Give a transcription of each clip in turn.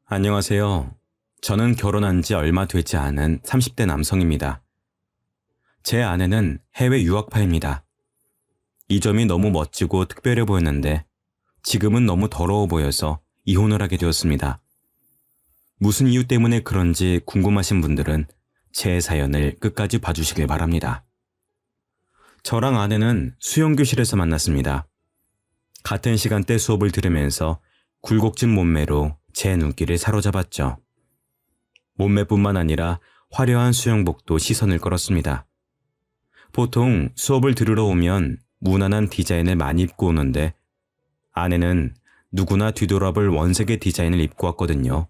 안녕하세요. 저는 결혼한 지 얼마 되지 않은 30대 남성입니다. 제 아내는 해외 유학파입니다. 이 점이 너무 멋지고 특별해 보였는데 지금은 너무 더러워 보여서 이혼을 하게 되었습니다. 무슨 이유 때문에 그런지 궁금하신 분들은 제 사연을 끝까지 봐주시길 바랍니다. 저랑 아내는 수영교실에서 만났습니다. 같은 시간대 수업을 들으면서 굴곡진 몸매로 제 눈길을 사로잡았죠. 몸매뿐만 아니라 화려한 수영복도 시선을 끌었습니다. 보통 수업을 들으러 오면 무난한 디자인을 많이 입고 오는데 아내는 누구나 뒤돌아볼 원색의 디자인을 입고 왔거든요.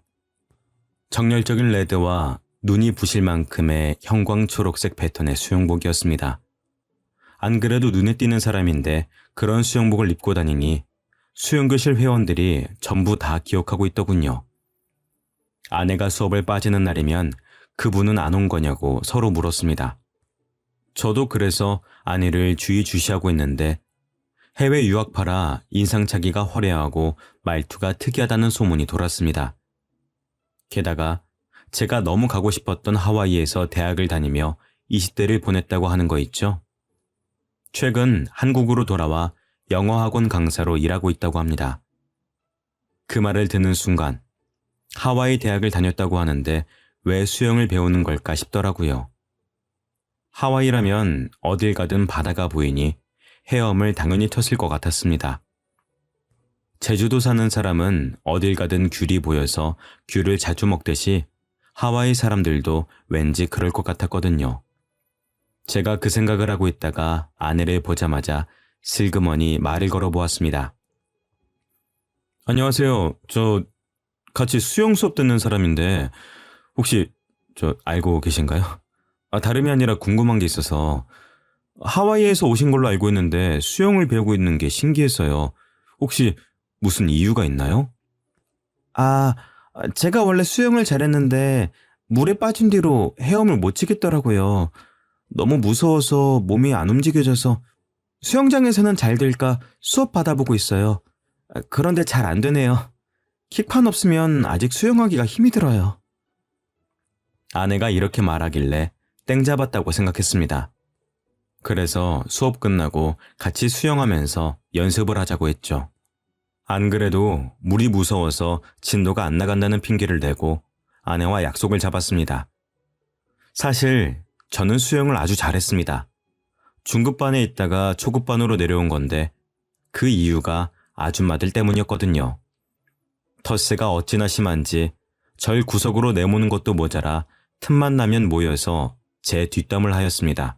정열적인 레드와 눈이 부실 만큼의 형광초록색 패턴의 수영복이었습니다. 안 그래도 눈에 띄는 사람인데 그런 수영복을 입고 다니니 수영교실 회원들이 전부 다 기억하고 있더군요. 아내가 수업을 빠지는 날이면 그분은 안 온 거냐고 서로 물었습니다. 저도 그래서 아내를 주의주시하고 있는데 해외 유학파라 인상착의가 화려하고 말투가 특이하다는 소문이 돌았습니다. 게다가 제가 너무 가고 싶었던 하와이에서 대학을 다니며 20대를 보냈다고 하는 거 있죠? 최근 한국으로 돌아와 영어학원 강사로 일하고 있다고 합니다. 그 말을 듣는 순간 하와이 대학을 다녔다고 하는데 왜 수영을 배우는 걸까 싶더라고요. 하와이라면 어딜 가든 바다가 보이니 헤엄을 당연히 텄을 것 같았습니다. 제주도 사는 사람은 어딜 가든 귤이 보여서 귤을 자주 먹듯이 하와이 사람들도 왠지 그럴 것 같았거든요. 제가 그 생각을 하고 있다가 아내를 보자마자 슬그머니 말을 걸어보았습니다. 안녕하세요. 저 같이 수영 수업 듣는 사람인데 혹시 저 알고 계신가요? 다름이 아니라 궁금한 게 있어서 하와이에서 오신 걸로 알고 있는데 수영을 배우고 있는 게 신기해서요. 혹시 무슨 이유가 있나요? 아, 제가 원래 수영을 잘했는데 물에 빠진 뒤로 헤엄을 못 치겠더라고요. 너무 무서워서 몸이 안 움직여져서 수영장에서는 잘 될까 수업 받아보고 있어요. 그런데 잘 안 되네요. 킥판 없으면 아직 수영하기가 힘이 들어요. 아내가 이렇게 말하길래 땡 잡았다고 생각했습니다. 그래서 수업 끝나고 같이 수영하면서 연습을 하자고 했죠. 안 그래도 물이 무서워서 진도가 안 나간다는 핑계를 대고 아내와 약속을 잡았습니다. 사실 저는 수영을 아주 잘했습니다. 중급반에 있다가 초급반으로 내려온 건데 그 이유가 아줌마들 때문이었거든요. 텃세가 어찌나 심한지 절 구석으로 내모는 것도 모자라 틈만 나면 모여서 제 뒷담을 하였습니다.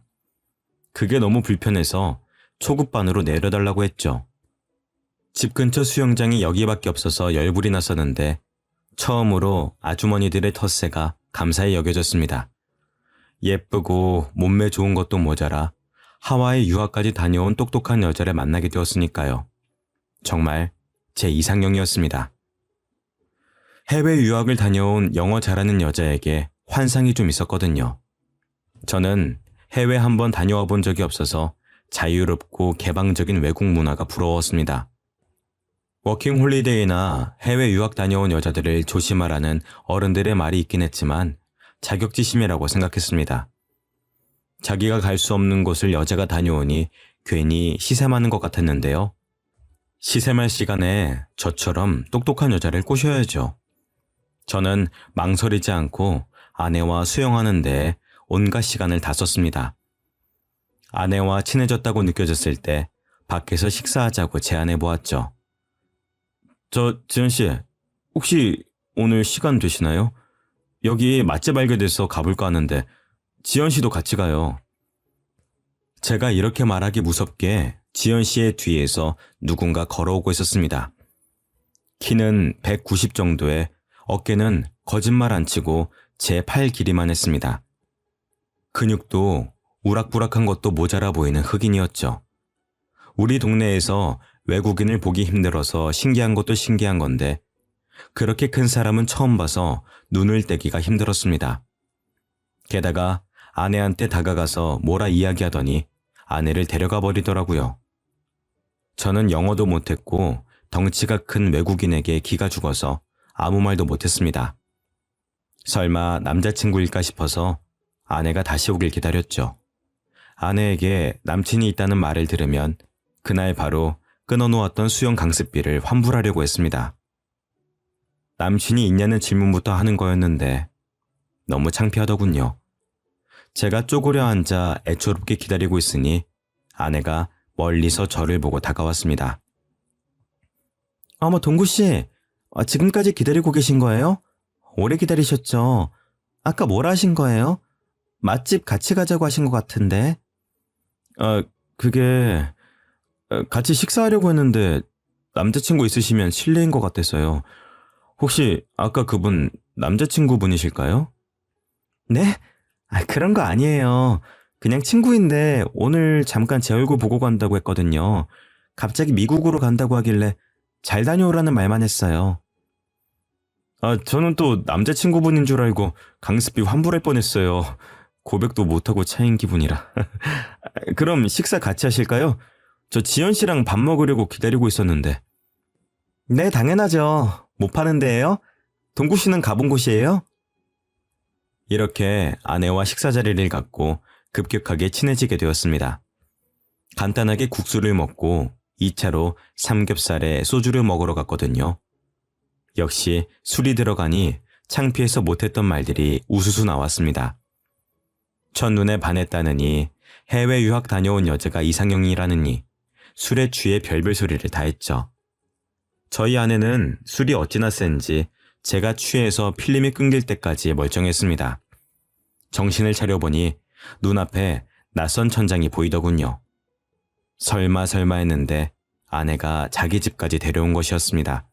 그게 너무 불편해서 초급반으로 내려달라고 했죠. 집 근처 수영장이 여기밖에 없어서 열불이 났었는데 처음으로 아주머니들의 텃세가 감사히 여겨졌습니다. 예쁘고 몸매 좋은 것도 모자라 하와이 유학까지 다녀온 똑똑한 여자를 만나게 되었으니까요. 정말 제 이상형이었습니다. 해외 유학을 다녀온 영어 잘하는 여자에게 환상이 좀 있었거든요. 저는 해외 한번 다녀와 본 적이 없어서 자유롭고 개방적인 외국 문화가 부러웠습니다. 워킹 홀리데이나 해외 유학 다녀온 여자들을 조심하라는 어른들의 말이 있긴 했지만 자격지심이라고 생각했습니다. 자기가 갈 수 없는 곳을 여자가 다녀오니 괜히 시샘하는 것 같았는데요. 시샘할 시간에 저처럼 똑똑한 여자를 꼬셔야죠. 저는 망설이지 않고 아내와 수영하는 데 온갖 시간을 다 썼습니다. 아내와 친해졌다고 느껴졌을 때 밖에서 식사하자고 제안해 보았죠. 지은씨, 혹시 오늘 시간 되시나요? 여기 맛집 알게 돼서 가볼까 하는데 지연씨도 같이 가요. 제가 이렇게 말하기 무섭게 지연씨의 뒤에서 누군가 걸어오고 있었습니다. 키는 190 정도에 어깨는 거짓말 안 치고 제 팔 길이만 했습니다. 근육도 우락부락한 것도 모자라 보이는 흑인이었죠. 우리 동네에서 외국인을 보기 힘들어서 신기한 것도 신기한 건데 그렇게 큰 사람은 처음 봐서 눈을 떼기가 힘들었습니다. 게다가 아내한테 다가가서 뭐라 이야기하더니 아내를 데려가 버리더라고요. 저는 영어도 못했고 덩치가 큰 외국인에게 기가 죽어서 아무 말도 못했습니다. 설마 남자친구일까 싶어서 아내가 다시 오길 기다렸죠. 아내에게 남친이 있다는 말을 들으면 그날 바로 끊어놓았던 수영 강습비를 환불하려고 했습니다. 남친이 있냐는 질문부터 하는 거였는데 너무 창피하더군요. 제가 쪼그려 앉아 애초롭게 기다리고 있으니 아내가 멀리서 저를 보고 다가왔습니다. 어머, 동구씨, 지금까지 기다리고 계신 거예요? 오래 기다리셨죠? 아까 뭐라 하신 거예요? 맛집 같이 가자고 하신 것 같은데. 그게 같이 식사하려고 했는데 남자친구 있으시면 실례인 것 같아서요. 혹시 아까 그분 남자친구분이실까요? 네? 그런 거 아니에요. 그냥 친구인데 오늘 잠깐 제 얼굴 보고 간다고 했거든요. 갑자기 미국으로 간다고 하길래 잘 다녀오라는 말만 했어요. 저는 또 남자친구분인 줄 알고 강습비 환불할 뻔했어요. 고백도 못하고 차인 기분이라. 그럼 식사 같이 하실까요? 저 지연 씨랑 밥 먹으려고 기다리고 있었는데. 네, 당연하죠. 못 파는 데예요? 동구 씨는 가본 곳이에요? 이렇게 아내와 식사 자리를 갖고 급격하게 친해지게 되었습니다. 간단하게 국수를 먹고 2차로 삼겹살에 소주를 먹으러 갔거든요. 역시 술이 들어가니 창피해서 못했던 말들이 우수수 나왔습니다. 첫눈에 반했다느니, 해외 유학 다녀온 여자가 이상형이라느니, 술에 취해 별별 소리를 다 했죠. 저희 아내는 술이 어찌나 센지 제가 취해서 필름이 끊길 때까지 멀쩡했습니다. 정신을 차려보니 눈앞에 낯선 천장이 보이더군요. 설마 했는데 아내가 자기 집까지 데려온 것이었습니다.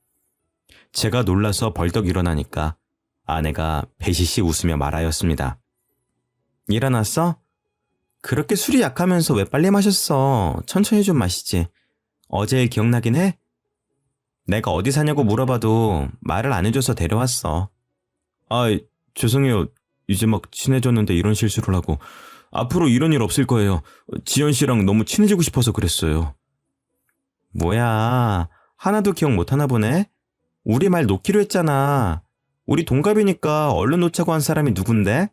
제가 놀라서 벌떡 일어나니까 아내가 배시시 웃으며 말하였습니다. 일어났어? 그렇게 술이 약하면서 왜 빨리 마셨어? 천천히 좀 마시지. 어제 일 기억나긴 해? 내가 어디 사냐고 물어봐도 말을 안 해줘서 데려왔어. 죄송해요. 이제 막 친해졌는데 이런 실수를 하고. 앞으로 이런 일 없을 거예요. 지연 씨랑 너무 친해지고 싶어서 그랬어요. 뭐야, 하나도 기억 못하나 보네? 우리 말 놓기로 했잖아. 우리 동갑이니까 얼른 놓자고 한 사람이 누군데?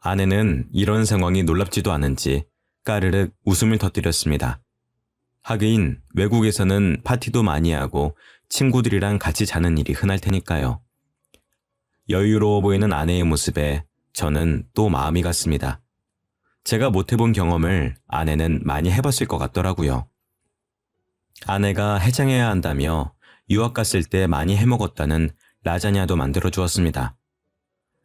아내는 이런 상황이 놀랍지도 않은지 까르륵 웃음을 터뜨렸습니다. 하긴 외국에서는 파티도 많이 하고 친구들이랑 같이 자는 일이 흔할 테니까요. 여유로워 보이는 아내의 모습에 저는 또 마음이 갔습니다. 제가 못 해본 경험을 아내는 많이 해봤을 것 같더라고요. 아내가 해장해야 한다며 유학 갔을 때 많이 해먹었다는 라자냐도 만들어 주었습니다.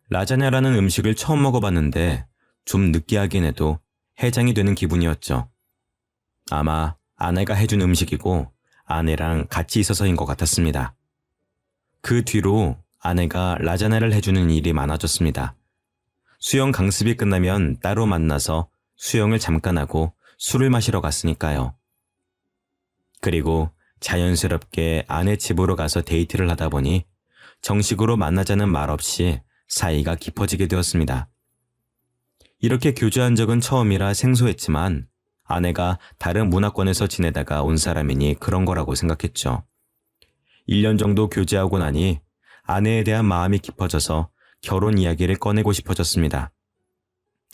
라자냐라는 음식을 처음 먹어봤는데 좀 느끼하긴 해도 해장이 되는 기분이었죠. 아마 아내가 해준 음식이고 아내랑 같이 있어서인 것 같았습니다. 그 뒤로 아내가 라자냐를 해주는 일이 많아졌습니다. 수영 강습이 끝나면 따로 만나서 수영을 잠깐 하고 술을 마시러 갔으니까요. 그리고 자연스럽게 아내 집으로 가서 데이트를 하다 보니 정식으로 만나자는 말 없이 사이가 깊어지게 되었습니다. 이렇게 교제한 적은 처음이라 생소했지만 아내가 다른 문화권에서 지내다가 온 사람이니 그런 거라고 생각했죠. 1년 정도 교제하고 나니 아내에 대한 마음이 깊어져서 결혼 이야기를 꺼내고 싶어졌습니다.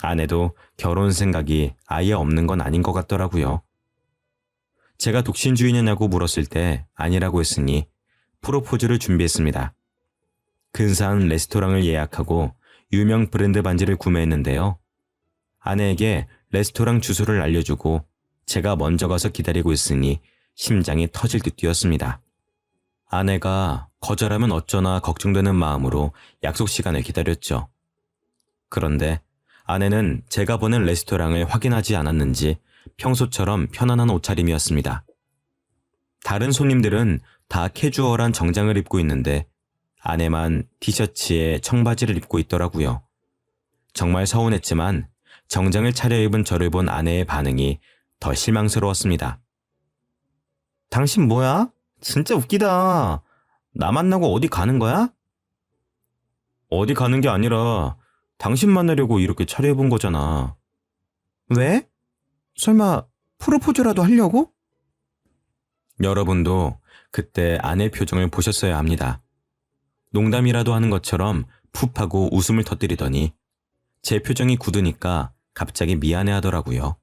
아내도 결혼 생각이 아예 없는 건 아닌 것 같더라고요. 제가 독신주의냐고 물었을 때 아니라고 했으니 프로포즈를 준비했습니다. 근사한 레스토랑을 예약하고 유명 브랜드 반지를 구매했는데요. 아내에게 레스토랑 주소를 알려주고 제가 먼저 가서 기다리고 있으니 심장이 터질 듯 뛰었습니다. 아내가 거절하면 어쩌나 걱정되는 마음으로 약속 시간을 기다렸죠. 그런데 아내는 제가 보낸 레스토랑을 확인하지 않았는지 평소처럼 편안한 옷차림이었습니다. 다른 손님들은 다 캐주얼한 정장을 입고 있는데 아내만 티셔츠에 청바지를 입고 있더라고요. 정말 서운했지만 정장을 차려입은 저를 본 아내의 반응이 더 실망스러웠습니다. 당신 뭐야? 진짜 웃기다. 나 만나고 어디 가는 거야? 어디 가는 게 아니라 당신 만나려고 이렇게 차려입은 거잖아. 왜? 설마 프로포즈라도 하려고? 여러분도 그때 아내 표정을 보셨어야 합니다. 농담이라도 하는 것처럼 푹 하고 웃음을 터뜨리더니 제 표정이 굳으니까 갑자기 미안해하더라고요.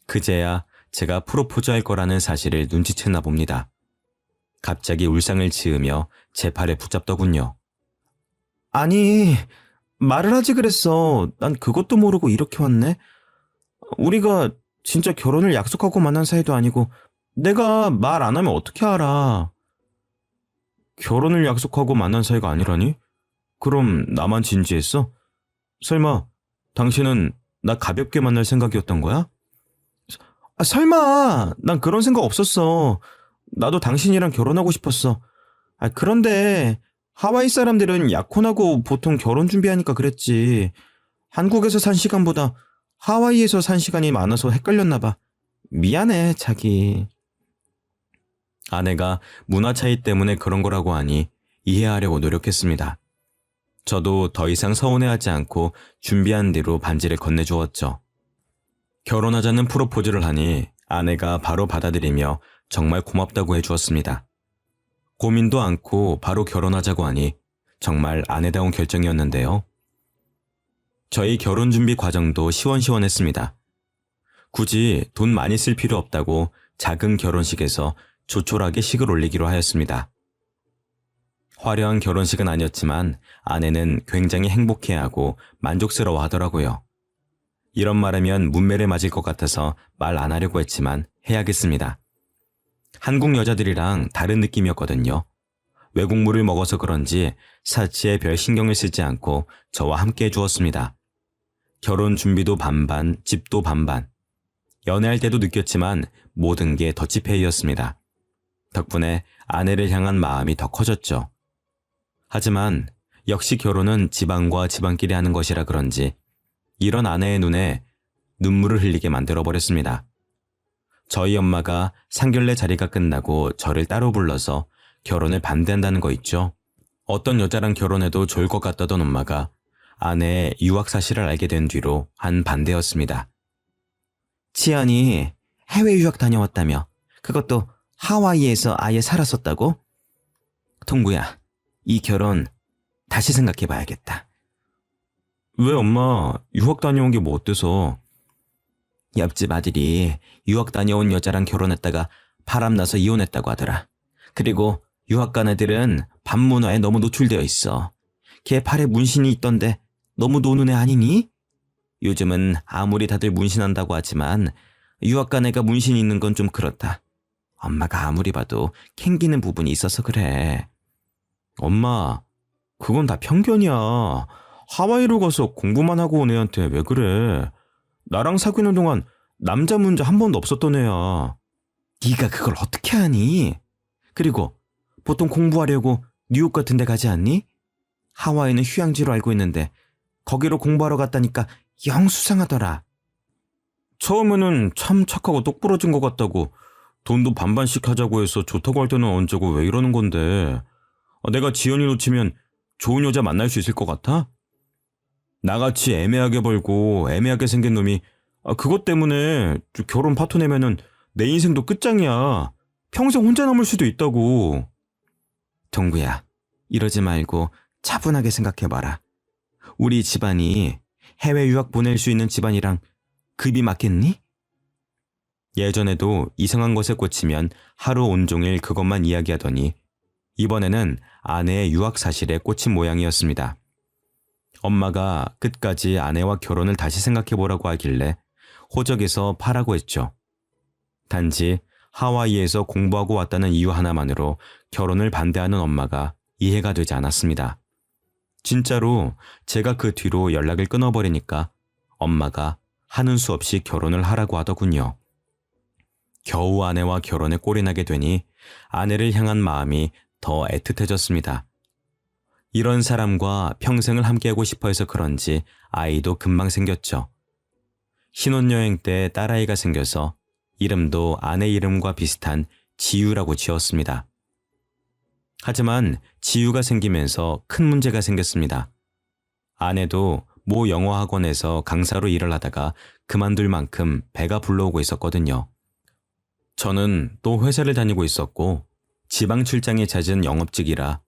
그제야 제가 프로포즈할 거라는 사실을 눈치챘나 봅니다. 갑자기 울상을 지으며 제 팔에 붙잡더군요. 아니, 말을 하지 그랬어. 난 그것도 모르고 이렇게 왔네. 우리가 진짜 결혼을 약속하고 만난 사이도 아니고 내가 말 안 하면 어떻게 알아. 결혼을 약속하고 만난 사이가 아니라니? 그럼 나만 진지했어? 설마 당신은 나 가볍게 만날 생각이었던 거야? 설마 난 그런 생각 없었어. 나도 당신이랑 결혼하고 싶었어. 그런데 하와이 사람들은 약혼하고 보통 결혼 준비하니까 그랬지. 한국에서 산 시간보다 하와이에서 산 시간이 많아서 헷갈렸나 봐. 미안해, 자기. 아내가 문화 차이 때문에 그런 거라고 하니 이해하려고 노력했습니다. 저도 더 이상 서운해하지 않고 준비한 대로 반지를 건네주었죠. 결혼하자는 프로포즈를 하니 아내가 바로 받아들이며 정말 고맙다고 해주었습니다. 고민도 않고 바로 결혼하자고 하니 정말 아내다운 결정이었는데요. 저희 결혼 준비 과정도 시원시원했습니다. 굳이 돈 많이 쓸 필요 없다고 작은 결혼식에서 조촐하게 식을 올리기로 하였습니다. 화려한 결혼식은 아니었지만 아내는 굉장히 행복해하고 만족스러워 하더라고요. 이런 말하면 문매를 맞을 것 같아서 말 안 하려고 했지만 해야겠습니다. 한국 여자들이랑 다른 느낌이었거든요. 외국물을 먹어서 그런지 사치에 별 신경을 쓰지 않고 저와 함께 해주었습니다. 결혼 준비도 반반, 집도 반반. 연애할 때도 느꼈지만 모든 게 더치페이였습니다. 덕분에 아내를 향한 마음이 더 커졌죠. 하지만 역시 결혼은 집안과 집안끼리 하는 것이라 그런지 이런 아내의 눈에 눈물을 흘리게 만들어버렸습니다. 저희 엄마가 상견례 자리가 끝나고 저를 따로 불러서 결혼을 반대한다는 거 있죠. 어떤 여자랑 결혼해도 좋을 것 같다던 엄마가 아내의 유학 사실을 알게 된 뒤로 한 반대였습니다. 지연이 해외 유학 다녀왔다며? 그것도 하와이에서 아예 살았었다고? 동구야, 이 결혼 다시 생각해봐야겠다. 왜 엄마, 유학 다녀온 게 뭐 어때서? 옆집 아들이 유학 다녀온 여자랑 결혼했다가 바람나서 이혼했다고 하더라. 그리고 유학 간 애들은 반문화에 너무 노출되어 있어. 걔 팔에 문신이 있던데 너무 노는 애 아니니? 요즘은 아무리 다들 문신한다고 하지만 유학 간 애가 문신이 있는 건 좀 그렇다. 엄마가 아무리 봐도 캥기는 부분이 있어서 그래. 엄마, 그건 다 편견이야. 하와이로 가서 공부만 하고 온 애한테 왜 그래? 나랑 사귀는 동안 남자 문제 한 번도 없었던 애야. 네가 그걸 어떻게 아니? 그리고 보통 공부하려고 뉴욕 같은 데 가지 않니? 하와이는 휴양지로 알고 있는데 거기로 공부하러 갔다니까 영 수상하더라. 처음에는 참 착하고 똑부러진 것 같다고 돈도 반반씩 하자고 해서 좋다고 할 때는 언제고 왜 이러는 건데. 내가 지연이 놓치면 좋은 여자 만날 수 있을 것 같아? 나같이 애매하게 벌고 애매하게 생긴 놈이 그것 때문에 결혼 파토 내면은 내 인생도 끝장이야. 평생 혼자 남을 수도 있다고. 동구야, 이러지 말고 차분하게 생각해봐라. 우리 집안이 해외 유학 보낼 수 있는 집안이랑 급이 맞겠니? 예전에도 이상한 것에 꽂히면 하루 온종일 그것만 이야기하더니 이번에는 아내의 유학 사실에 꽂힌 모양이었습니다. 엄마가 끝까지 아내와 결혼을 다시 생각해보라고 하길래 호적에서 파라고 했죠. 단지 하와이에서 공부하고 왔다는 이유 하나만으로 결혼을 반대하는 엄마가 이해가 되지 않았습니다. 진짜로 제가 그 뒤로 연락을 끊어버리니까 엄마가 하는 수 없이 결혼을 하라고 하더군요. 겨우 아내와 결혼에 꼴이 나게 되니 아내를 향한 마음이 더 애틋해졌습니다. 이런 사람과 평생을 함께하고 싶어 해서 그런지 아이도 금방 생겼죠. 신혼여행 때 딸아이가 생겨서 이름도 아내 이름과 비슷한 지유라고 지었습니다. 하지만 지유가 생기면서 큰 문제가 생겼습니다. 아내도 모 영어학원에서 강사로 일을 하다가 그만둘 만큼 배가 불러오고 있었거든요. 저는 또 회사를 다니고 있었고 지방 출장이 잦은 영업직이라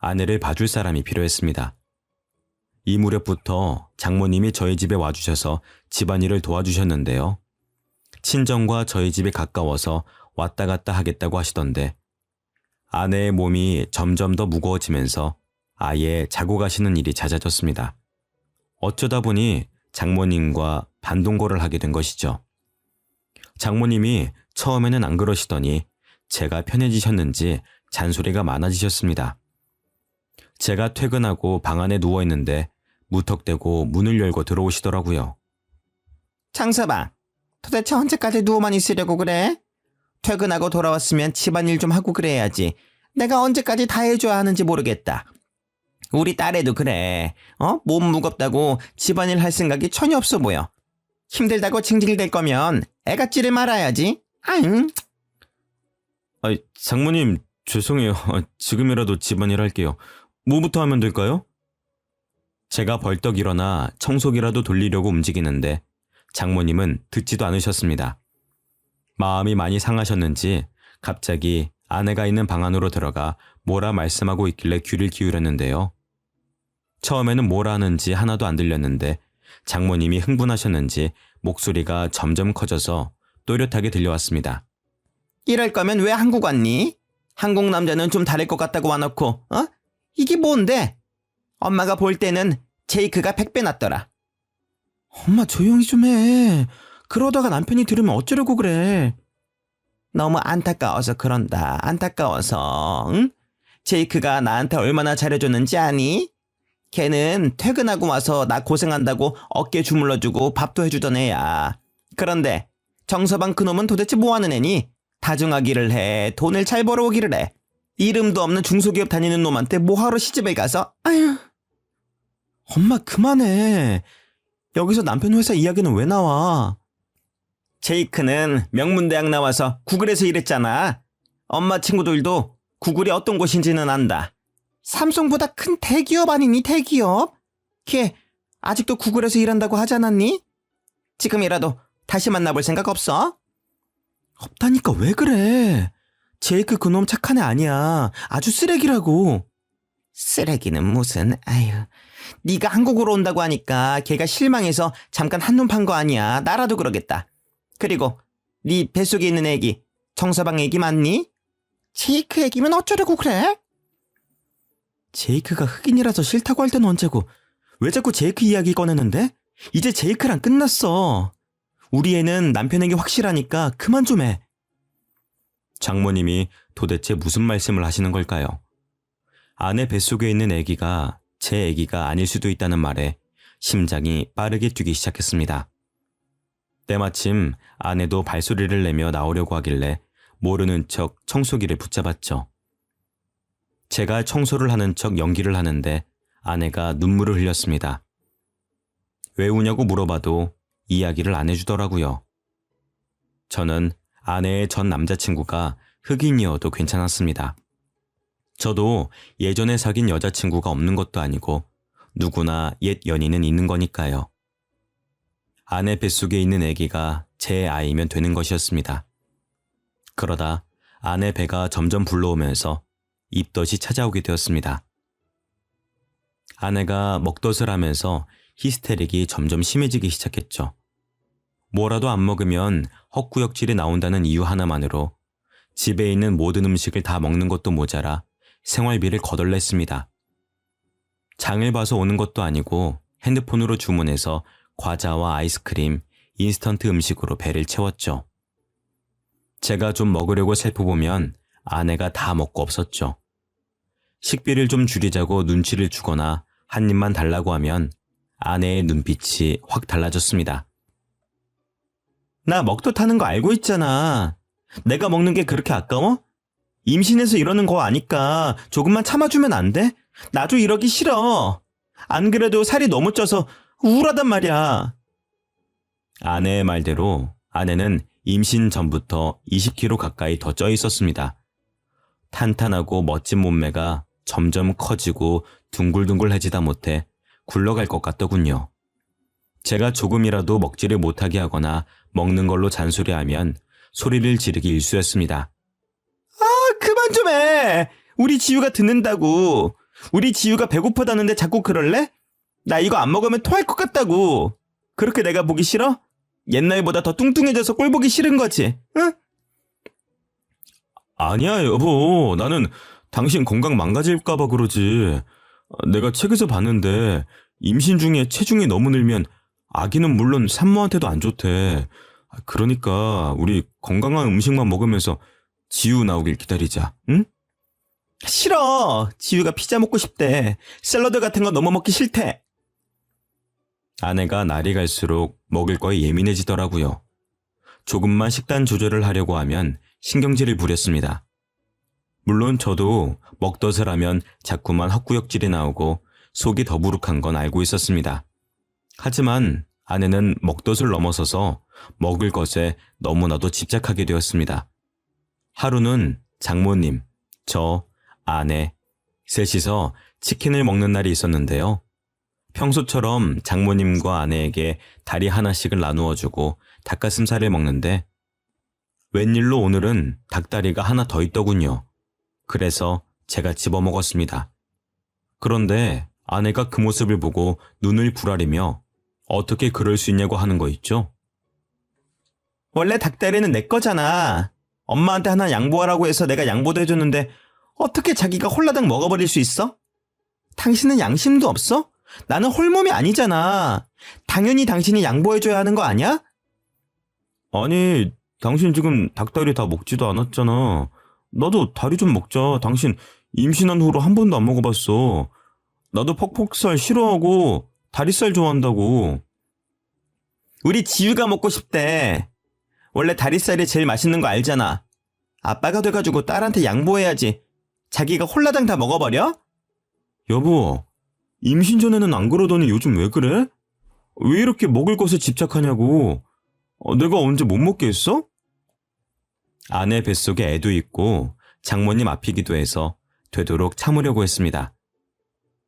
아내를 봐줄 사람이 필요했습니다. 이 무렵부터 장모님이 저희 집에 와주셔서 집안일을 도와주셨는데요. 친정과 저희 집이 가까워서 왔다 갔다 하겠다고 하시던데 아내의 몸이 점점 더 무거워지면서 아예 자고 가시는 일이 잦아졌습니다. 어쩌다 보니 장모님과 반동거를 하게 된 것이죠. 장모님이 처음에는 안 그러시더니 제가 편해지셨는지 잔소리가 많아지셨습니다. 제가 퇴근하고 방 안에 누워있는데 무턱대고 문을 열고 들어오시더라고요. 장서방, 도대체 언제까지 누워만 있으려고 그래? 퇴근하고 돌아왔으면 집안일 좀 하고 그래야지. 내가 언제까지 다 해줘야 하는지 모르겠다. 우리 딸애도 그래. 몸 무겁다고 집안일 할 생각이 전혀 없어 보여. 힘들다고 징징댈 거면 애같지를 말아야지. 아잉. 장모님 죄송해요. 지금이라도 집안일 할게요. 뭐부터 하면 될까요? 제가 벌떡 일어나 청소기라도 돌리려고 움직이는데 장모님은 듣지도 않으셨습니다. 마음이 많이 상하셨는지 갑자기 아내가 있는 방 안으로 들어가 뭐라 말씀하고 있길래 귀를 기울였는데요. 처음에는 뭐라 하는지 하나도 안 들렸는데 장모님이 흥분하셨는지 목소리가 점점 커져서 또렷하게 들려왔습니다. 이럴 거면 왜 한국 왔니? 한국 남자는 좀 다를 것 같다고 와놓고, 이게 뭔데? 엄마가 볼 때는 제이크가 100배 낫더라. 엄마 조용히 좀 해. 그러다가 남편이 들으면 어쩌려고 그래. 너무 안타까워서 그런다. 안타까워서. 응? 제이크가 나한테 얼마나 잘해줬는지 아니? 걔는 퇴근하고 와서 나 고생한다고 어깨 주물러주고 밥도 해주던 애야. 그런데 정서방 그놈은 도대체 뭐하는 애니? 다중하기를 해. 돈을 잘 벌어오기를 해. 이름도 없는 중소기업 다니는 놈한테 뭐하러 시집을 가서? 아휴. 엄마 그만해. 여기서 남편 회사 이야기는 왜 나와? 제이크는 명문대학 나와서 구글에서 일했잖아. 엄마 친구들도 구글이 어떤 곳인지는 안다. 삼성보다 큰 대기업 아니니 대기업? 걔 아직도 구글에서 일한다고 하지 않았니? 지금이라도 다시 만나볼 생각 없어? 없다니까 왜 그래? 제이크 그놈 착한 애 아니야. 아주 쓰레기라고. 쓰레기는 무슨. 아휴. 네가 한국으로 온다고 하니까 걔가 실망해서 잠깐 한눈 판 거 아니야. 나라도 그러겠다. 그리고 네 뱃속에 있는 애기 정서방 애기 맞니? 제이크 애기면 어쩌려고 그래? 제이크가 흑인이라서 싫다고 할 때는 언제고 왜 자꾸 제이크 이야기 꺼내는데? 이제 제이크랑 끝났어. 우리 애는 남편에게 확실하니까 그만 좀 해. 장모님이 도대체 무슨 말씀을 하시는 걸까요? 아내 뱃속에 있는 아기가 제 아기가 아닐 수도 있다는 말에 심장이 빠르게 뛰기 시작했습니다. 때마침 아내도 발소리를 내며 나오려고 하길래 모르는 척 청소기를 붙잡았죠. 제가 청소를 하는 척 연기를 하는데 아내가 눈물을 흘렸습니다. 왜 우냐고 물어봐도 이야기를 안 해주더라고요. 저는 아내의 전 남자친구가 흑인이어도 괜찮았습니다. 저도 예전에 사귄 여자친구가 없는 것도 아니고 누구나 옛 연인은 있는 거니까요. 아내 뱃속에 있는 아기가 제 아이면 되는 것이었습니다. 그러다 아내 배가 점점 불러오면서 입덧이 찾아오게 되었습니다. 아내가 먹덧을 하면서 히스테릭이 점점 심해지기 시작했죠. 뭐라도 안 먹으면 헛구역질이 나온다는 이유 하나만으로 집에 있는 모든 음식을 다 먹는 것도 모자라 생활비를 거덜냈습니다. 장을 봐서 오는 것도 아니고 핸드폰으로 주문해서 과자와 아이스크림, 인스턴트 음식으로 배를 채웠죠. 제가 좀 먹으려고 살펴보면 아내가 다 먹고 없었죠. 식비를 좀 줄이자고 눈치를 주거나 한 입만 달라고 하면 아내의 눈빛이 확 달라졌습니다. 나 먹덧 하는 거 알고 있잖아. 내가 먹는 게 그렇게 아까워? 임신해서 이러는 거 아니까 조금만 참아주면 안 돼? 나도 이러기 싫어. 안 그래도 살이 너무 쪄서 우울하단 말이야. 아내의 말대로 아내는 임신 전부터 20kg 가까이 더 쪄 있었습니다. 탄탄하고 멋진 몸매가 점점 커지고 둥글둥글해지다 못해 굴러갈 것 같더군요. 제가 조금이라도 먹지를 못하게 하거나 먹는 걸로 잔소리하면 소리를 지르기 일쑤였습니다. 그만 좀 해. 우리 지우가 듣는다고. 우리 지유가 배고프다는데 자꾸 그럴래? 나 이거 안 먹으면 토할 것 같다고. 그렇게 내가 보기 싫어? 옛날보다 더 뚱뚱해져서 꼴 보기 싫은 거지, 응? 아니야, 여보. 나는 당신 건강 망가질까봐 그러지. 내가 책에서 봤는데 임신 중에 체중이 너무 늘면 아기는 물론 산모한테도 안 좋대. 그러니까 우리 건강한 음식만 먹으면서 지유 나오길 기다리자, 응? 싫어. 지유가 피자 먹고 싶대. 샐러드 같은 거 너무 먹기 싫대. 아내가 날이 갈수록 먹을 거에 예민해지더라고요. 조금만 식단 조절을 하려고 하면 신경질을 부렸습니다. 물론 저도 먹덧을 하면 자꾸만 헛구역질이 나오고 속이 더부룩한 건 알고 있었습니다. 하지만 아내는 먹덧을 넘어서서 먹을 것에 너무나도 집착하게 되었습니다. 하루는 장모님, 저, 아내, 셋이서 치킨을 먹는 날이 있었는데요. 평소처럼 장모님과 아내에게 다리 하나씩을 나누어주고 닭가슴살을 먹는데 웬일로 오늘은 닭다리가 하나 더 있더군요. 그래서 제가 집어먹었습니다. 그런데 아내가 그 모습을 보고 눈을 부라리며 어떻게 그럴 수 있냐고 하는 거 있죠? 원래 닭다리는 내 거잖아. 엄마한테 하나 양보하라고 해서 내가 양보도 해줬는데 어떻게 자기가 홀라당 먹어버릴 수 있어? 당신은 양심도 없어? 나는 홀몸이 아니잖아. 당연히 당신이 양보해줘야 하는 거 아니야? 아니, 당신 지금 닭다리 다 먹지도 않았잖아. 나도 다리 좀 먹자. 당신 임신한 후로 한 번도 안 먹어봤어. 나도 퍽퍽살 싫어하고 다리살 좋아한다고. 우리 지유가 먹고 싶대. 원래 다리살이 제일 맛있는 거 알잖아. 아빠가 돼가지고 딸한테 양보해야지. 자기가 홀라당 다 먹어버려? 여보, 임신 전에는 안 그러더니 요즘 왜 그래? 왜 이렇게 먹을 것에 집착하냐고. 내가 언제 못 먹게 했어? 아내 뱃속에 애도 있고 장모님 앞이기도 해서 되도록 참으려고 했습니다.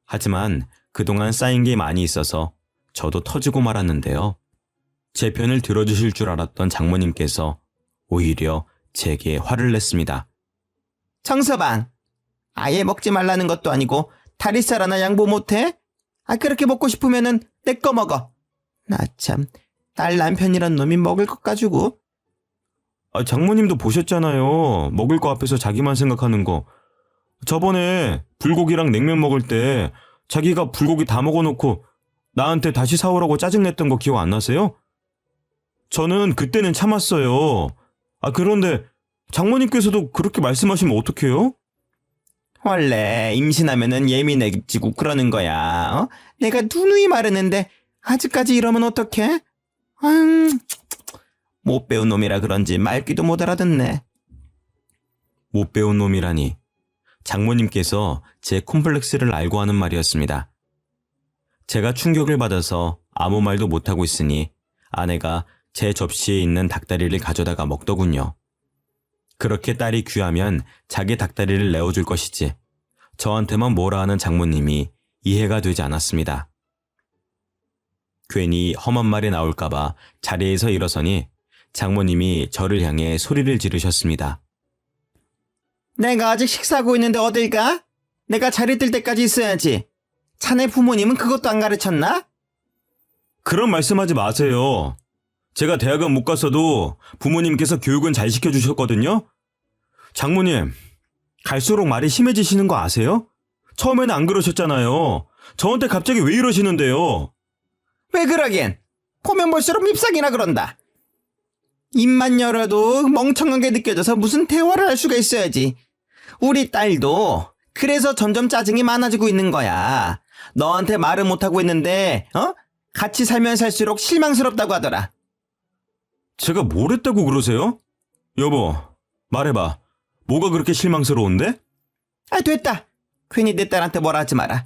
하지만 그동안 쌓인 게 많이 있어서 저도 터지고 말았는데요. 제 편을 들어주실 줄 알았던 장모님께서 오히려 제게 화를 냈습니다. 청서방, 아예 먹지 말라는 것도 아니고 다리살 하나 양보 못해? 그렇게 먹고 싶으면은 내 거 먹어. 나 참, 딸 남편이란 놈이 먹을 것 가지고. 장모님도 보셨잖아요. 먹을 거 앞에서 자기만 생각하는 거. 저번에 불고기랑 냉면 먹을 때 자기가 불고기 다 먹어놓고 나한테 다시 사오라고 짜증냈던 거 기억 안 나세요? 저는 그때는 참았어요. 그런데 장모님께서도 그렇게 말씀하시면 어떡해요? 원래 임신하면은 예민해지고 그러는 거야. 내가 누누이 말했는데 아직까지 이러면 어떡해? 못 배운 놈이라 그런지 말귀도 못 알아듣네. 못 배운 놈이라니. 장모님께서 제 콤플렉스를 알고 하는 말이었습니다. 제가 충격을 받아서 아무 말도 못하고 있으니 아내가 제 접시에 있는 닭다리를 가져다가 먹더군요. 그렇게 딸이 귀하면 자기 닭다리를 내어줄 것이지 저한테만 뭐라 하는 장모님이 이해가 되지 않았습니다. 괜히 험한 말이 나올까봐 자리에서 일어서니 장모님이 저를 향해 소리를 지르셨습니다. 내가 아직 식사하고 있는데 어딜 가? 내가 자리 뜰 때까지 있어야지. 자네 부모님은 그것도 안 가르쳤나? 그런 말씀하지 마세요. 제가 대학은 못 갔어도 부모님께서 교육은 잘 시켜주셨거든요. 장모님, 갈수록 말이 심해지시는 거 아세요? 처음에는 안 그러셨잖아요. 저한테 갑자기 왜 이러시는데요? 왜 그러긴? 보면 볼수록 밉상이나 그런다. 입만 열어도 멍청하게 느껴져서 무슨 대화를 할 수가 있어야지. 우리 딸도 그래서 점점 짜증이 많아지고 있는 거야. 너한테 말을 못하고 있는데 같이 살면 살수록 실망스럽다고 하더라. 제가 뭘 했다고 그러세요? 여보, 말해봐. 뭐가 그렇게 실망스러운데? 됐다. 괜히 내 딸한테 뭐라 하지 마라.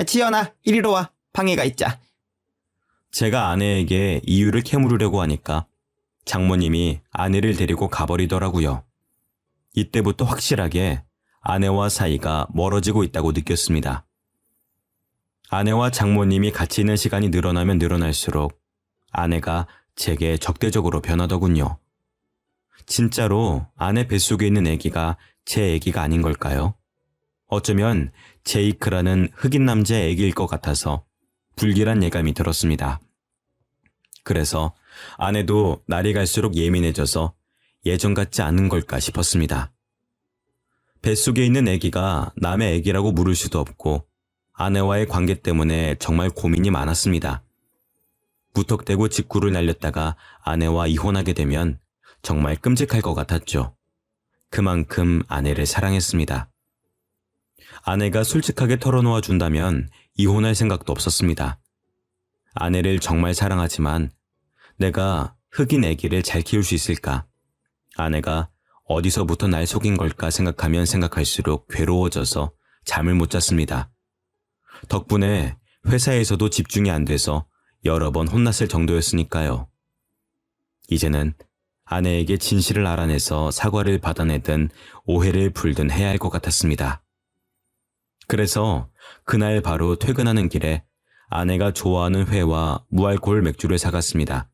지연아, 이리로 와. 방해가 있자. 제가 아내에게 이유를 캐물으려고 하니까 장모님이 아내를 데리고 가버리더라고요. 이때부터 확실하게 아내와 사이가 멀어지고 있다고 느꼈습니다. 아내와 장모님이 같이 있는 시간이 늘어나면 늘어날수록 아내가 제게 적대적으로 변하더군요. 진짜로 아내 뱃속에 있는 아기가 제 아기가 아닌 걸까요? 어쩌면 제이크라는 흑인 남자의 애기일 것 같아서 불길한 예감이 들었습니다. 그래서 아내도 날이 갈수록 예민해져서 예전 같지 않은 걸까 싶었습니다. 뱃속에 있는 애기가 남의 애기라고 물을 수도 없고 아내와의 관계 때문에 정말 고민이 많았습니다. 무턱대고 직구를 날렸다가 아내와 이혼하게 되면 정말 끔찍할 것 같았죠. 그만큼 아내를 사랑했습니다. 아내가 솔직하게 털어놓아 준다면 이혼할 생각도 없었습니다. 아내를 정말 사랑하지만 내가 흑인 애기를 잘 키울 수 있을까? 아내가 어디서부터 날 속인 걸까 생각하면 생각할수록 괴로워져서 잠을 못 잤습니다. 덕분에 회사에서도 집중이 안 돼서 여러 번 혼났을 정도였으니까요. 이제는 아내에게 진실을 알아내서 사과를 받아내든 오해를 풀든 해야 할 것 같았습니다. 그래서 그날 바로 퇴근하는 길에 아내가 좋아하는 회와 무알코올 맥주를 사갔습니다.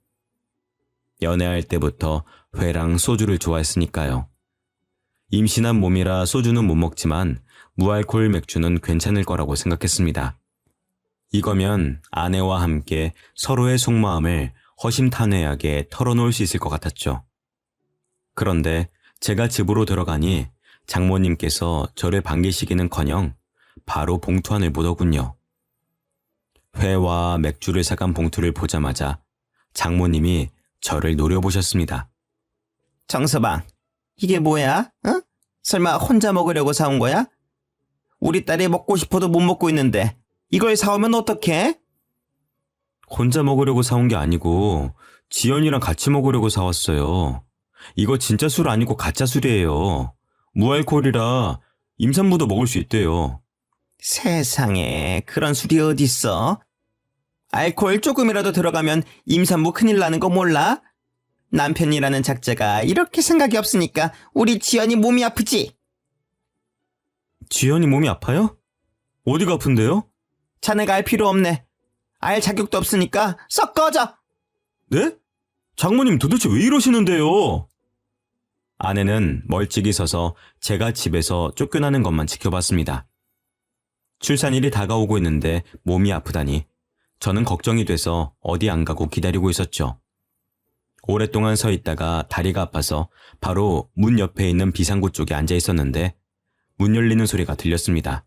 연애할 때부터 회랑 소주를 좋아했으니까요. 임신한 몸이라 소주는 못 먹지만 무알코올 맥주는 괜찮을 거라고 생각했습니다. 이거면 아내와 함께 서로의 속마음을 허심탄회하게 털어놓을 수 있을 것 같았죠. 그런데 제가 집으로 들어가니 장모님께서 저를 반기시기는커녕 바로 봉투 안을 보더군요. 회와 맥주를 사간 봉투를 보자마자 장모님이 저를 노려보셨습니다. 정서방, 이게 뭐야? 어? 설마 혼자 먹으려고 사온 거야? 우리 딸이 먹고 싶어도 못 먹고 있는데 이걸 사오면 어떡해? 혼자 먹으려고 사온 게 아니고 지연이랑 같이 먹으려고 사왔어요. 이거 진짜 술 아니고 가짜 술이에요. 무알코올이라 임산부도 먹을 수 있대요. 세상에, 그런 술이 어딨어? 알코올 조금이라도 들어가면 임산부 큰일 나는 거 몰라? 남편이라는 작자가 이렇게 생각이 없으니까 우리 지연이 몸이 아프지? 지연이 몸이 아파요? 어디가 아픈데요? 자네가 알 필요 없네. 알 자격도 없으니까 썩 꺼져! 네? 장모님 도대체 왜 이러시는데요? 아내는 멀찍이 서서 제가 집에서 쫓겨나는 것만 지켜봤습니다. 출산일이 다가오고 있는데 몸이 아프다니 저는 걱정이 돼서 어디 안 가고 기다리고 있었죠. 오랫동안 서 있다가 다리가 아파서 바로 문 옆에 있는 비상구 쪽에 앉아 있었는데 문 열리는 소리가 들렸습니다.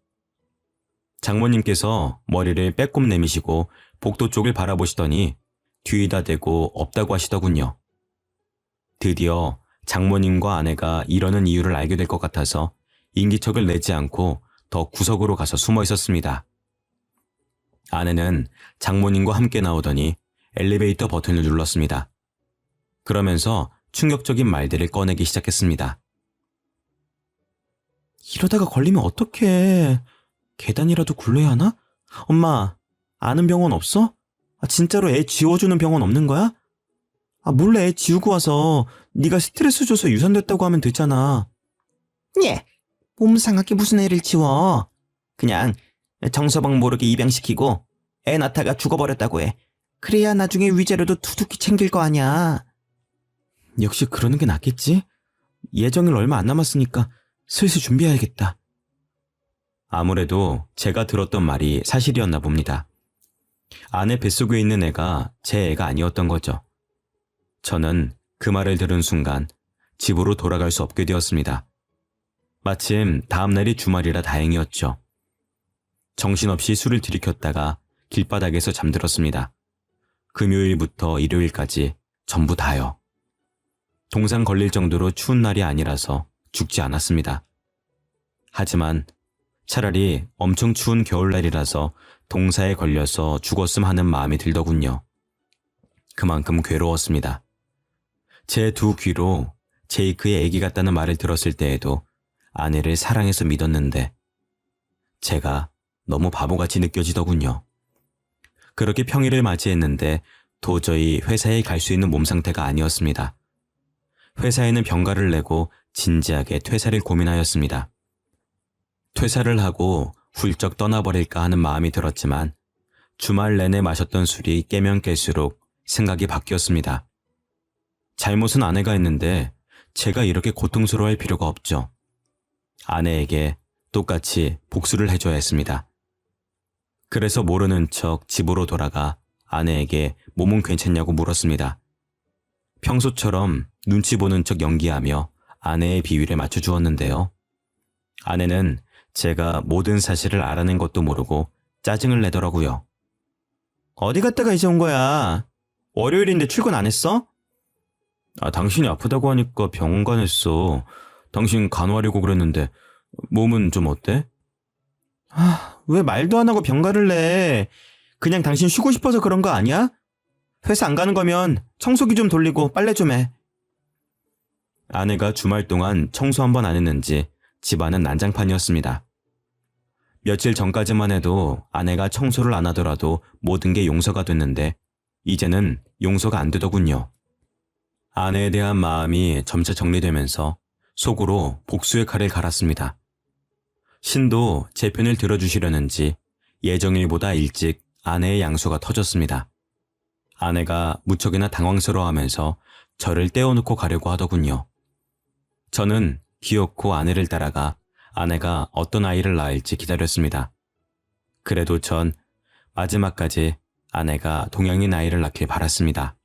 장모님께서 머리를 빼꼼 내미시고 복도 쪽을 바라보시더니 뒤에다 대고 없다고 하시더군요. 드디어 장모님과 아내가 이러는 이유를 알게 될 것 같아서 인기척을 내지 않고 더 구석으로 가서 숨어 있었습니다. 아내는 장모님과 함께 나오더니 엘리베이터 버튼을 눌렀습니다. 그러면서 충격적인 말들을 꺼내기 시작했습니다. 이러다가 걸리면 어떡해. 계단이라도 굴러야 하나? 엄마, 아는 병원 없어? 진짜로 애 지워주는 병원 없는 거야? 몰래 애 지우고 와서 네가 스트레스 줘서 유산됐다고 하면 되잖아. 예, 몸 상하게 무슨 애를 지워. 그냥 정서방 모르게 입양시키고 애 낳다가 죽어버렸다고 해. 그래야 나중에 위자료도 두둑히 챙길 거 아니야. 역시 그러는 게 낫겠지? 예정일 얼마 안 남았으니까 슬슬 준비해야겠다. 아무래도 제가 들었던 말이 사실이었나 봅니다. 아내 뱃속에 있는 애가 제 애가 아니었던 거죠. 저는 그 말을 들은 순간 집으로 돌아갈 수 없게 되었습니다. 마침 다음날이 주말이라 다행이었죠. 정신없이 술을 들이켰다가 길바닥에서 잠들었습니다. 금요일부터 일요일까지 전부 다요. 동상 걸릴 정도로 추운 날이 아니라서 죽지 않았습니다. 하지만 차라리 엄청 추운 겨울날이라서 동사에 걸려서 죽었음 하는 마음이 들더군요. 그만큼 괴로웠습니다. 제 두 귀로 제이크의 애기 같다는 말을 들었을 때에도 아내를 사랑해서 믿었는데 제가 너무 바보같이 느껴지더군요. 그렇게 평일을 맞이했는데 도저히 회사에 갈 수 있는 몸 상태가 아니었습니다. 회사에는 병가를 내고 진지하게 퇴사를 고민하였습니다. 퇴사를 하고 훌쩍 떠나버릴까 하는 마음이 들었지만 주말 내내 마셨던 술이 깨면 깰수록 생각이 바뀌었습니다. 잘못은 아내가 했는데 제가 이렇게 고통스러워할 필요가 없죠. 아내에게 똑같이 복수를 해줘야 했습니다. 그래서 모르는 척 집으로 돌아가 아내에게 몸은 괜찮냐고 물었습니다. 평소처럼 눈치 보는 척 연기하며 아내의 비위를 맞춰주었는데요. 아내는 제가 모든 사실을 알아낸 것도 모르고 짜증을 내더라고요. 어디 갔다가 이제 온 거야? 월요일인데 출근 안 했어? 당신이 아프다고 하니까 병원 가냈어. 당신 간호하려고 그랬는데 몸은 좀 어때? 왜 말도 안 하고 병가를 내? 그냥 당신 쉬고 싶어서 그런 거 아니야? 회사 안 가는 거면 청소기 좀 돌리고 빨래 좀 해. 아내가 주말 동안 청소 한 번 안 했는지 집안은 난장판이었습니다. 며칠 전까지만 해도 아내가 청소를 안 하더라도 모든 게 용서가 됐는데 이제는 용서가 안 되더군요. 아내에 대한 마음이 점차 정리되면서 속으로 복수의 칼을 갈았습니다. 신도 제 편을 들어주시려는지 예정일보다 일찍 아내의 양수가 터졌습니다. 아내가 무척이나 당황스러워하면서 저를 떼어놓고 가려고 하더군요. 저는 기어코 아내를 따라가 아내가 어떤 아이를 낳을지 기다렸습니다. 그래도 전 마지막까지 아내가 동양인 아이를 낳길 바랐습니다.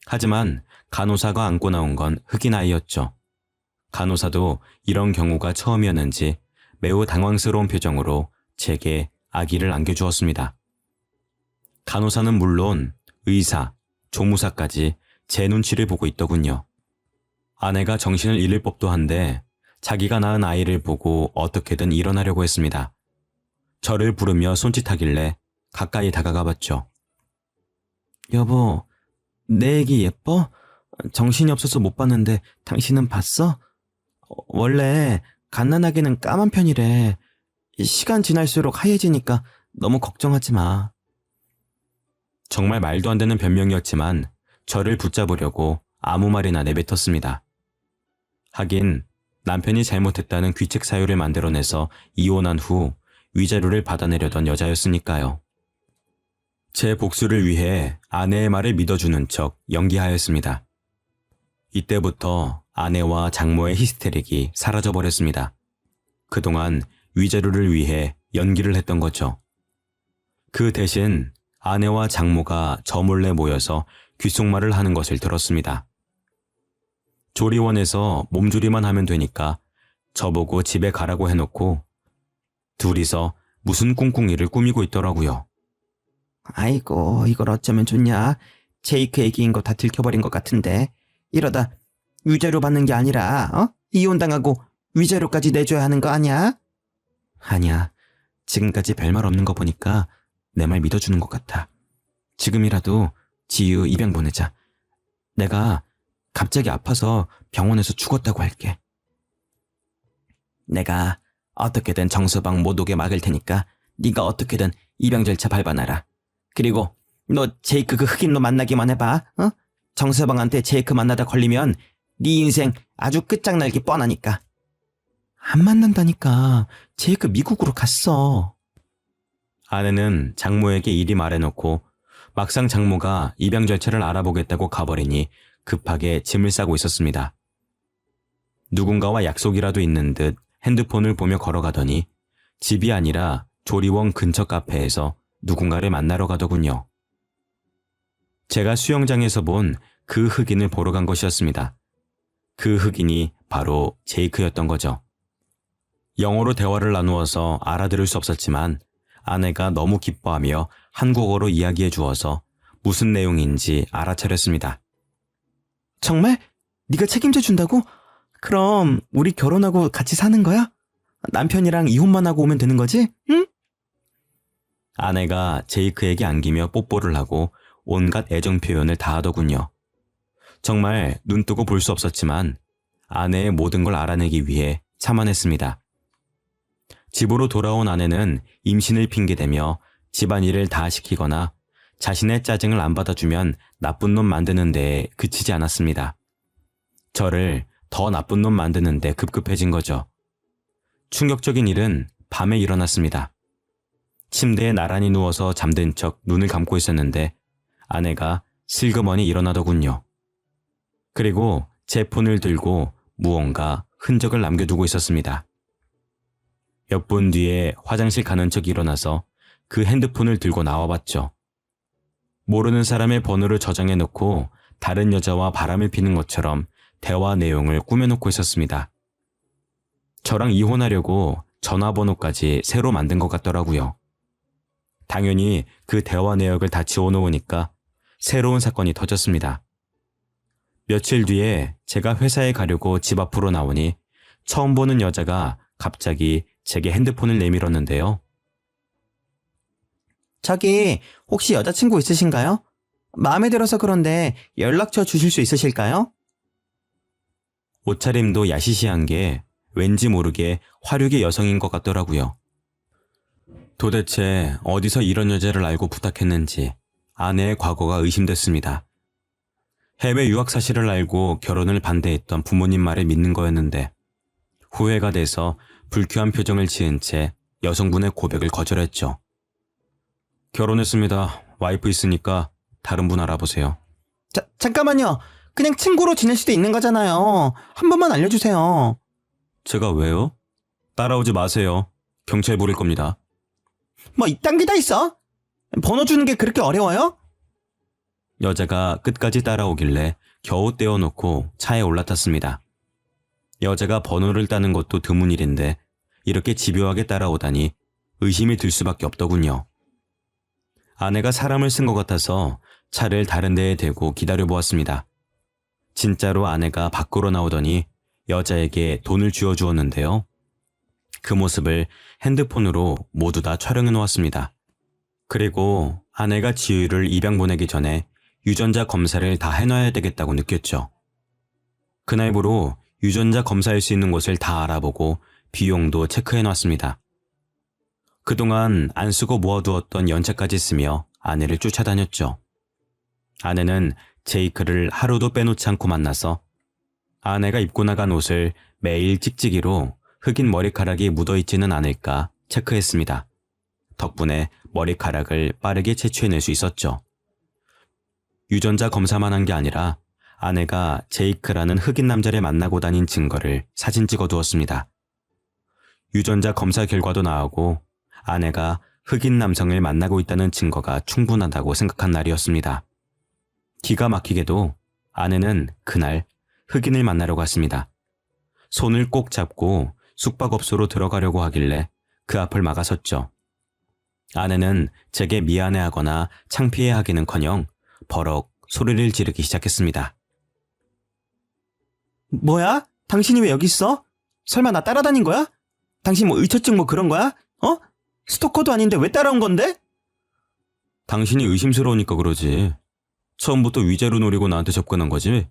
하지만 간호사가 안고 나온 건 흑인 아이였죠. 간호사도 이런 경우가 처음이었는지 매우 당황스러운 표정으로 제게 아기를 안겨주었습니다. 간호사는 물론 의사, 조무사까지 제 눈치를 보고 있더군요. 아내가 정신을 잃을 법도 한데 자기가 낳은 아이를 보고 어떻게든 일어나려고 했습니다. 저를 부르며 손짓하길래 가까이 다가가 봤죠. 여보, 내 애기 예뻐? 정신이 없어서 못 봤는데 당신은 봤어? 원래 갓난아기는 까만 편이래. 시간 지날수록 하얘지니까 너무 걱정하지 마. 정말 말도 안 되는 변명이었지만 저를 붙잡으려고 아무 말이나 내뱉었습니다. 하긴 남편이 잘못했다는 귀책 사유를 만들어내서 이혼한 후 위자료를 받아내려던 여자였으니까요. 제 복수를 위해 아내의 말을 믿어주는 척 연기하였습니다. 이때부터 아내와 장모의 히스테릭이 사라져버렸습니다. 그동안 위자료를 위해 연기를 했던 거죠. 그 대신 아내와 장모가 저 몰래 모여서 귓속말을 하는 것을 들었습니다. 조리원에서 몸조리만 하면 되니까 저보고 집에 가라고 해놓고 둘이서 무슨 꿍꿍이를 꾸미고 있더라고요. 아이고, 이걸 어쩌면 좋냐? 제이크 애기인 거 다 들켜버린 것 같은데 이러다 위자료 받는 게 아니라 이혼당하고 위자료까지 내줘야 하는 거 아니야? 아니야, 지금까지 별말 없는 거 보니까 내 말 믿어주는 것 같아. 지금이라도 지유 입양 보내자. 내가 갑자기 아파서 병원에서 죽었다고 할게. 내가 어떻게든 정서방 못 오게 막을 테니까 네가 어떻게든 입양 절차 밟아놔라. 그리고 너 제이크 그 흑인로 만나기만 해봐. 정서방한테 제이크 만나다 걸리면 네 인생 아주 끝장날기 뻔하니까. 안 만난다니까. 제이크 미국으로 갔어. 아내는 장모에게 이리 말해놓고 막상 장모가 입양 절차를 알아보겠다고 가버리니 급하게 짐을 싸고 있었습니다. 누군가와 약속이라도 있는 듯 핸드폰을 보며 걸어가더니 집이 아니라 조리원 근처 카페에서 누군가를 만나러 가더군요. 제가 수영장에서 본 그 흑인을 보러 간 것이었습니다. 그 흑인이 바로 제이크였던 거죠. 영어로 대화를 나누어서 알아들을 수 없었지만 아내가 너무 기뻐하며 한국어로 이야기해 주어서 무슨 내용인지 알아차렸습니다. 정말? 네가 책임져 준다고? 그럼 우리 결혼하고 같이 사는 거야? 남편이랑 이혼만 하고 오면 되는 거지? 응? 아내가 제이크에게 안기며 뽀뽀를 하고 온갖 애정 표현을 다 하더군요. 정말 눈뜨고 볼 수 없었지만 아내의 모든 걸 알아내기 위해 참아냈습니다. 집으로 돌아온 아내는 임신을 핑계대며 집안일을 다 시키거나 자신의 짜증을 안 받아주면 나쁜 놈 만드는 데에 그치지 않았습니다. 저를 더 나쁜 놈 만드는 데 급급해진 거죠. 충격적인 일은 밤에 일어났습니다. 침대에 나란히 누워서 잠든 척 눈을 감고 있었는데 아내가 슬그머니 일어나더군요. 그리고 제 폰을 들고 무언가 흔적을 남겨두고 있었습니다. 몇 분 뒤에 화장실 가는 척 일어나서 그 핸드폰을 들고 나와봤죠. 모르는 사람의 번호를 저장해 놓고 다른 여자와 바람을 피는 것처럼 대화 내용을 꾸며놓고 있었습니다. 저랑 이혼하려고 전화번호까지 새로 만든 것 같더라고요. 당연히 그 대화 내역을 다 지워놓으니까 새로운 사건이 터졌습니다. 며칠 뒤에 제가 회사에 가려고 집 앞으로 나오니 처음 보는 여자가 갑자기 제게 핸드폰을 내밀었는데요. 저기 혹시 여자친구 있으신가요? 마음에 들어서 그런데 연락처 주실 수 있으실까요? 옷차림도 야시시한 게 왠지 모르게 화류계 여성인 것 같더라고요. 도대체 어디서 이런 여자를 알고 부탁했는지 아내의 과거가 의심됐습니다. 해외 유학 사실을 알고 결혼을 반대했던 부모님 말을 믿는 거였는데 후회가 돼서 불쾌한 표정을 지은 채 여성분의 고백을 거절했죠. 결혼했습니다. 와이프 있으니까 다른 분 알아보세요. 잠깐만요. 그냥 친구로 지낼 수도 있는 거잖아요. 한 번만 알려주세요. 제가 왜요? 따라오지 마세요. 경찰 부를 겁니다. 뭐 이딴 게 다 있어? 번호 주는 게 그렇게 어려워요? 여자가 끝까지 따라오길래 겨우 떼어놓고 차에 올라탔습니다. 여자가 번호를 따는 것도 드문 일인데 이렇게 집요하게 따라오다니 의심이 들 수밖에 없더군요. 아내가 사람을 쓴 것 같아서 차를 다른 데에 대고 기다려보았습니다. 진짜로 아내가 밖으로 나오더니 여자에게 돈을 쥐어주었는데요. 그 모습을 핸드폰으로 모두 다 촬영해 놓았습니다. 그리고 아내가 지유를 입양 보내기 전에 유전자 검사를 다 해놔야 되겠다고 느꼈죠. 그날부로 유전자 검사할 수 있는 곳을 다 알아보고 비용도 체크해 놨습니다. 그동안 안 쓰고 모아두었던 연차까지 쓰며 아내를 쫓아다녔죠. 아내는 제이크를 하루도 빼놓지 않고 만나서 아내가 입고 나간 옷을 매일 찍찍이로 흑인 머리카락이 묻어있지는 않을까 체크했습니다. 덕분에 머리카락을 빠르게 채취해낼 수 있었죠. 유전자 검사만 한 게 아니라 아내가 제이크라는 흑인 남자를 만나고 다닌 증거를 사진 찍어 두었습니다. 유전자 검사 결과도 나오고 아내가 흑인 남성을 만나고 있다는 증거가 충분하다고 생각한 날이었습니다. 기가 막히게도 아내는 그날 흑인을 만나러 갔습니다. 손을 꼭 잡고 숙박업소로 들어가려고 하길래 그 앞을 막아섰죠. 아내는 제게 미안해하거나 창피해하기는커녕 버럭 소리를 지르기 시작했습니다. 뭐야? 당신이 왜 여기 있어? 설마 나 따라다닌 거야? 당신 뭐 의처증 뭐 그런 거야? 어? 스토커도 아닌데 왜 따라온 건데? 당신이 의심스러우니까 그러지. 처음부터 위자료 노리고 나한테 접근한 거지?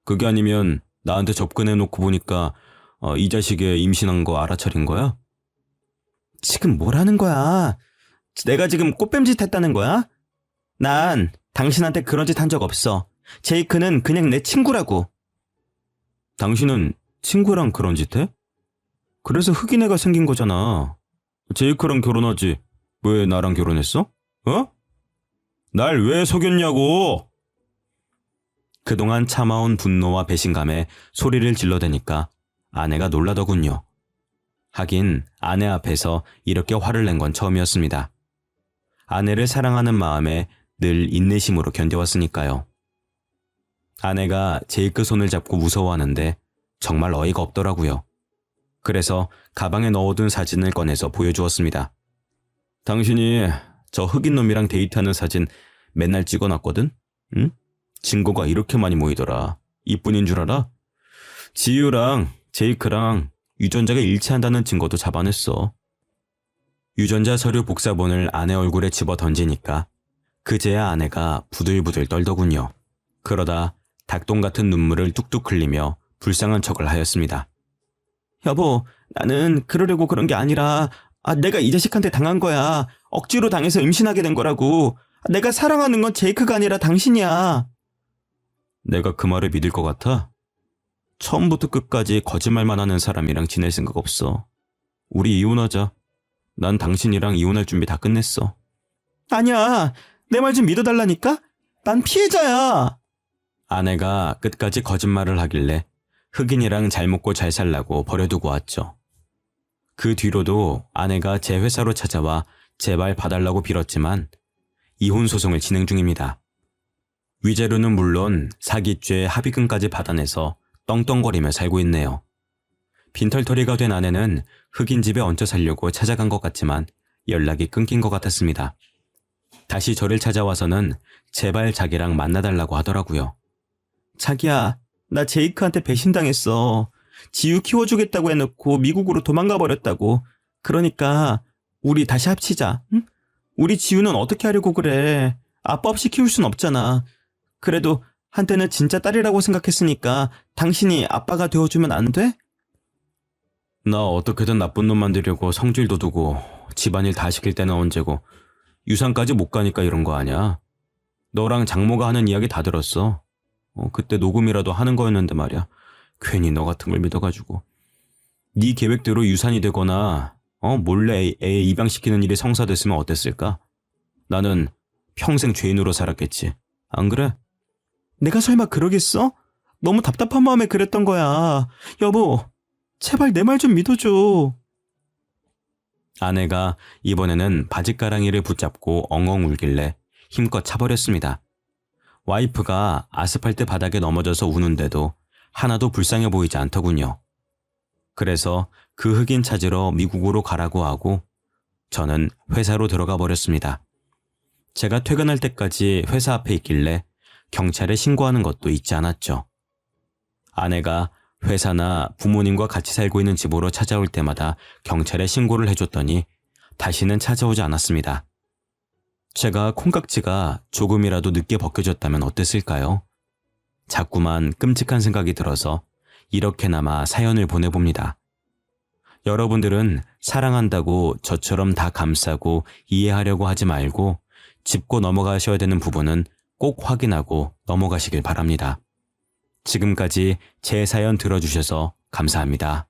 그게 아니면 나한테 접근해놓고 보니까 이 자식의 임신한 거 알아차린 거야? 지금 뭘 하는 거야? 내가 지금 꽃뱀짓 했다는 거야? 난 당신한테 그런 짓 한 적 없어. 제이크는 그냥 내 친구라고. 당신은 친구랑 그런 짓 해? 그래서 흑인 애가 생긴 거잖아. 제이크랑 결혼하지. 왜 나랑 결혼했어? 어? 날 왜 속였냐고! 그동안 참아온 분노와 배신감에 소리를 질러대니까 아내가 놀라더군요. 하긴 아내 앞에서 이렇게 화를 낸 건 처음이었습니다. 아내를 사랑하는 마음에 늘 인내심으로 견뎌왔으니까요. 아내가 제이크 손을 잡고 무서워하는데 정말 어이가 없더라고요. 그래서 가방에 넣어둔 사진을 꺼내서 보여주었습니다. 당신이 저 흑인 놈이랑 데이트하는 사진 맨날 찍어놨거든? 응? 증거가 이렇게 많이 모이더라. 이뿐인 줄 알아? 지유랑 제이크랑 유전자가 일치한다는 증거도 잡아냈어. 유전자 서류 복사본을 아내 얼굴에 집어 던지니까 그제야 아내가 부들부들 떨더군요. 그러다 닭똥 같은 눈물을 뚝뚝 흘리며 불쌍한 척을 하였습니다. 여보, 나는 그러려고 그런 게 아니라 내가 이 자식한테 당한 거야. 억지로 당해서 임신하게 된 거라고. 내가 사랑하는 건 제이크가 아니라 당신이야. 내가 그 말을 믿을 것 같아? 처음부터 끝까지 거짓말만 하는 사람이랑 지낼 생각 없어. 우리 이혼하자. 난 당신이랑 이혼할 준비 다 끝냈어. 아니야. 내 말 좀 믿어달라니까? 난 피해자야. 아내가 끝까지 거짓말을 하길래 흑인이랑 잘 먹고 잘 살라고 버려두고 왔죠. 그 뒤로도 아내가 제 회사로 찾아와 제발 봐달라고 빌었지만 이혼 소송을 진행 중입니다. 위자료는 물론 사기죄 합의금까지 받아내서 떵떵거리며 살고 있네요. 빈털터리가 된 아내는 흑인 집에 얹혀 살려고 찾아간 것 같지만 연락이 끊긴 것 같았습니다. 다시 저를 찾아와서는 제발 자기랑 만나달라고 하더라고요. 자기야, 나 제이크한테 배신당했어. 지우 키워주겠다고 해놓고 미국으로 도망가 버렸다고. 그러니까 우리 다시 합치자. 응? 우리 지우는 어떻게 하려고 그래. 아빠 없이 키울 순 없잖아. 그래도 한때는 진짜 딸이라고 생각했으니까 당신이 아빠가 되어주면 안 돼? 나 어떻게든 나쁜 놈 만들려고 성질도 두고 집안일 다 시킬 때는 언제고 유산까지 못 가니까 이런 거 아냐? 너랑 장모가 하는 이야기 다 들었어. 그때 녹음이라도 하는 거였는데 말이야. 괜히 너 같은 걸 믿어가지고. 네 계획대로 유산이 되거나 몰래 애 입양시키는 일이 성사됐으면 어땠을까? 나는 평생 죄인으로 살았겠지. 안 그래? 내가 설마 그러겠어? 너무 답답한 마음에 그랬던 거야. 여보, 제발 내 말 좀 믿어줘. 아내가 이번에는 바짓가랑이를 붙잡고 엉엉 울길래 힘껏 차버렸습니다. 와이프가 아스팔트 바닥에 넘어져서 우는데도 하나도 불쌍해 보이지 않더군요. 그래서 그 흑인 찾으러 미국으로 가라고 하고 저는 회사로 들어가 버렸습니다. 제가 퇴근할 때까지 회사 앞에 있길래 경찰에 신고하는 것도 잊지 않았죠. 아내가 회사나 부모님과 같이 살고 있는 집으로 찾아올 때마다 경찰에 신고를 해줬더니 다시는 찾아오지 않았습니다. 제가 콩깍지가 조금이라도 늦게 벗겨졌다면 어땠을까요? 자꾸만 끔찍한 생각이 들어서 이렇게나마 사연을 보내봅니다. 여러분들은 사랑한다고 저처럼 다 감싸고 이해하려고 하지 말고 짚고 넘어가셔야 되는 부분은 꼭 확인하고 넘어가시길 바랍니다. 지금까지 제 사연 들어주셔서 감사합니다.